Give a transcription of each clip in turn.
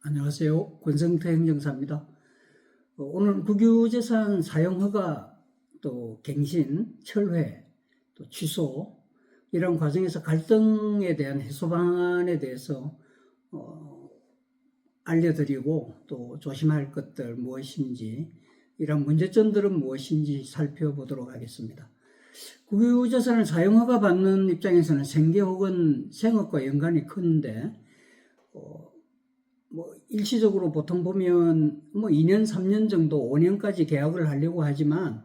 안녕하세요. 권성태 행정사입니다. 오늘 국유재산 사용허가 또 갱신, 철회, 또 취소 이런 과정에서 갈등에 대한 해소 방안에 대해서 알려드리고 또 조심할 것들 무엇인지 이런 문제점들은 무엇인지 살펴보도록 하겠습니다. 국유재산을 사용허가 받는 입장에서는 생계 혹은 생업과 연관이 큰데 일시적으로 보통 보면 2년, 3년 정도, 5년까지 계약을 하려고 하지만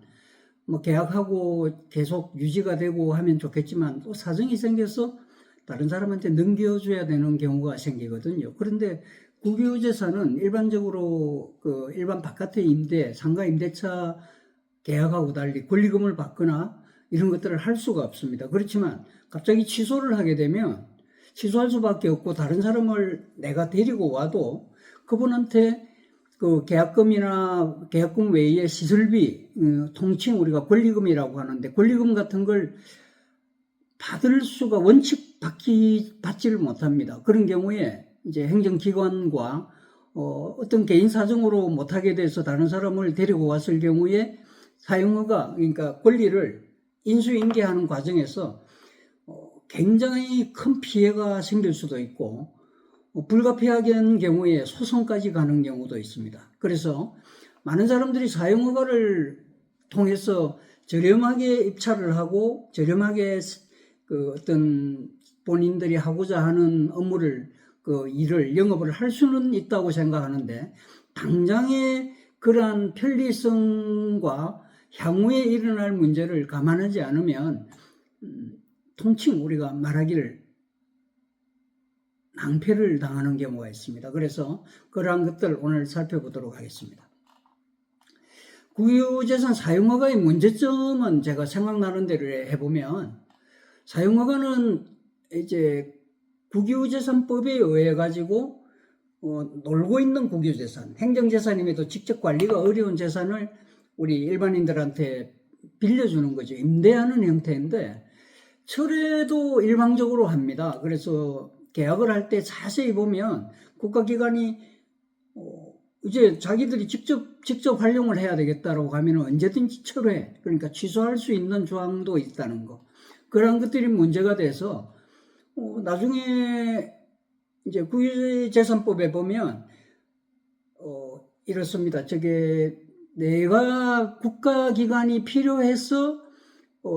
계약하고 계속 유지가 되고 하면 좋겠지만 또 사정이 생겨서 다른 사람한테 넘겨줘야 되는 경우가 생기거든요. 그런데 국유재산은 일반적으로 일반 바깥의 임대, 상가 임대차 계약하고 달리 권리금을 받거나 이런 것들을 할 수가 없습니다. 그렇지만 갑자기 취소를 하게 되면 취소할 수밖에 없고 다른 사람을 내가 데리고 와도 그분한테 계약금이나 계약금 외에 시설비, 통칭 우리가 권리금이라고 하는데 권리금 같은 걸 받을 수가 원칙 받지를 못합니다. 그런 경우에 이제 행정기관과 어떤 개인 사정으로 못하게 돼서 다른 사람을 데리고 왔을 경우에 사용허가, 그러니까 권리를 인수인계하는 과정에서 굉장히 큰 피해가 생길 수도 있고 불가피하게 경우에 소송까지 가는 경우도 있습니다. 그래서 많은 사람들이 사용허가를 통해서 저렴하게 입찰을 하고 저렴하게 어떤 본인들이 하고자 하는 업무를 일을 영업을 할 수는 있다고 생각하는데 당장의 그러한 편리성과 향후에 일어날 문제를 감안하지 않으면 통칭 우리가 말하기를 낭패를 당하는 경우가 있습니다. 그래서 그러한 것들 오늘 살펴보도록 하겠습니다. 국유재산 사용허가의 문제점은 제가 생각나는 대로 해보면 사용허가는 이제 국유재산법에 의해 가지고 놀고 있는 국유재산, 행정재산임에도 직접 관리가 어려운 재산을 우리 일반인들한테 빌려주는 거죠. 임대하는 형태인데 철회도 일방적으로 합니다. 그래서 계약을 할 때 자세히 보면 국가기관이 이제 자기들이 직접 활용을 해야 되겠다라고 하면 언제든지 철회, 그러니까 취소할 수 있는 조항도 있다는 거. 그런 것들이 문제가 돼서 나중에 이제 국유재산법에 보면 이렇습니다. 저게 내가 국가기관이 필요해서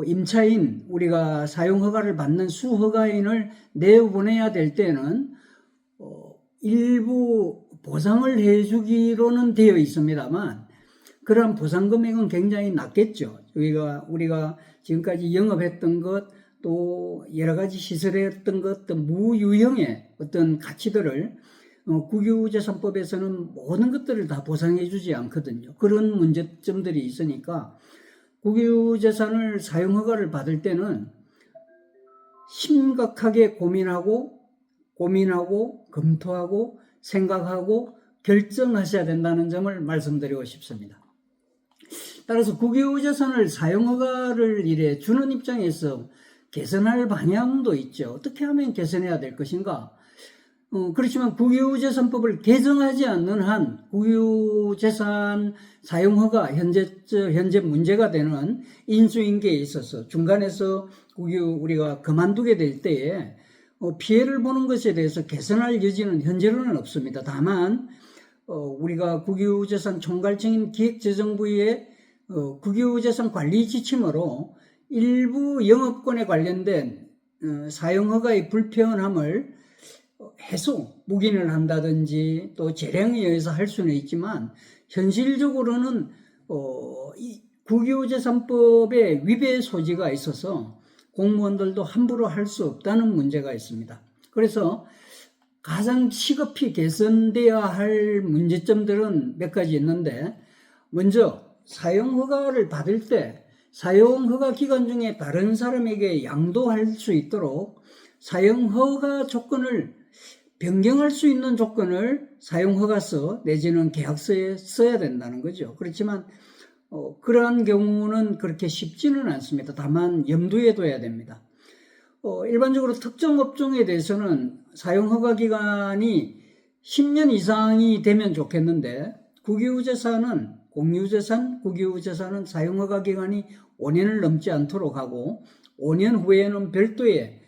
임차인, 우리가 사용허가를 받는 수허가인을 내보내야 될 때는 일부 보상을 해주기로는 되어 있습니다만 그러한 보상 금액은 굉장히 낮겠죠. 우리가 지금까지 영업했던 것, 또 여러 가지 시설했던 것, 또 무유형의 어떤 가치들을 국유재산법에서는 모든 것들을 다 보상해 주지 않거든요. 그런 문제점들이 있으니까 국유재산을 사용허가를 받을 때는 심각하게 고민하고 검토하고 생각하고 결정하셔야 된다는 점을 말씀드리고 싶습니다. 따라서 국유재산을 사용허가를 이래 주는 입장에서 개선할 방향도 있죠. 어떻게 하면 개선해야 될 것인가? 그렇지만 국유재산법을 개정하지 않는 한 국유재산 사용허가 현재 문제가 되는 인수인계에 있어서 중간에서 우리가 그만두게 될 때에 피해를 보는 것에 대해서 개선할 여지는 현재로는 없습니다. 다만 우리가 국유재산 총괄청인 기획재정부의 국유재산 관리 지침으로 일부 영업권에 관련된 사용허가의 불편함을 해소, 묵인을 한다든지 또 재량에 의해서 할 수는 있지만 현실적으로는 국유재산법에 위배 소지가 있어서 공무원들도 함부로 할 수 없다는 문제가 있습니다. 그래서 가장 시급히 개선되어야 할 문제점들은 몇 가지 있는데 먼저 사용허가를 받을 때 사용허가 기간 중에 다른 사람에게 양도할 수 있도록 사용허가 조건을 변경할 수 있는 조건을 사용허가서 내지는 계약서에 써야 된다는 거죠. 그렇지만 그러한 경우는 그렇게 쉽지는 않습니다. 다만 염두에 둬야 됩니다. 일반적으로 특정 업종에 대해서는 사용허가 기간이 10년 이상이 되면 좋겠는데 국유재산은 공유재산, 국유재산은 사용허가 기간이 5년을 넘지 않도록 하고 5년 후에는 별도의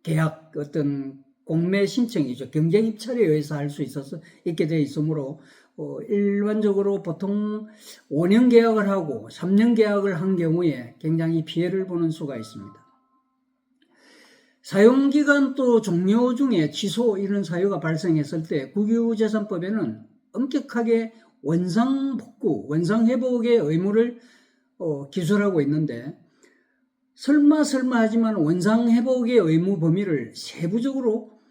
계약 어떤 공매 신청이죠. 경쟁 입찰에 의해서 할 수 있어서 있게 되어 있으므로 일반적으로 보통 5년 계약을 하고 3년 계약을 한 경우에 굉장히 피해를 보는 수가 있습니다. 사용기간 또 종료 중에 취소 이런 사유가 발생했을 때 국유재산법에는 엄격하게 원상복구, 원상회복의 의무를 기술하고 있는데 설마 하지만 원상회복의 의무 범위를 세부적으로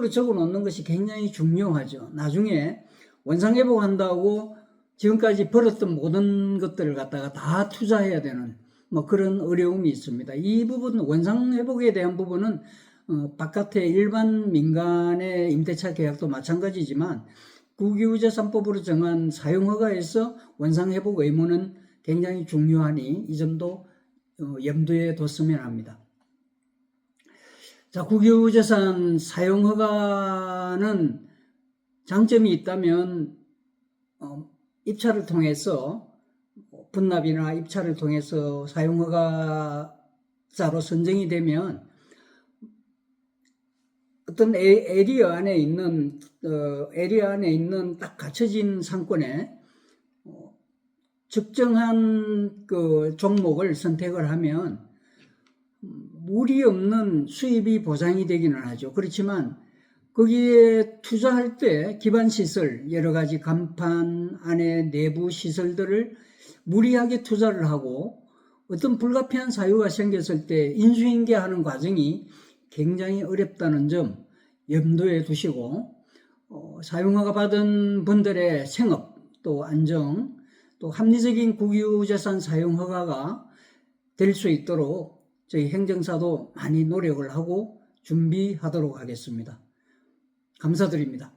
적어 놓는 것이 굉장히 중요하죠. 나중에 원상회복한다고 지금까지 벌었던 모든 것들을 갖다가 다 투자해야 되는 뭐 그런 어려움이 있습니다. 이 부분 원상회복에 대한 부분은 바깥의 일반 민간의 임대차 계약도 마찬가지지만 국유재산법으로 정한 사용허가에서 원상회복 의무는 굉장히 중요하니 이 점도 염두에 뒀으면 합니다. 자, 국유재산 사용허가는 장점이 있다면 입찰을 통해서 분납이나 입찰을 통해서 사용허가자로 선정이 되면 어떤 에리어 안에 있는 딱 갖춰진 상권에 적정한 그 종목을 선택을 하면 무리 없는 수입이 보장이 되기는 하죠. 그렇지만 거기에 투자할 때 기반시설, 여러 가지 간판 안에 내부 시설들을 무리하게 투자를 하고 어떤 불가피한 사유가 생겼을 때 인수인계하는 과정이 굉장히 어렵다는 점 염두에 두시고 사용허가 받은 분들의 생업 또 안정 또 합리적인 국유재산 사용허가가 될 수 있도록 저희 행정사도 많이 노력을 하고 준비하도록 하겠습니다. 감사드립니다.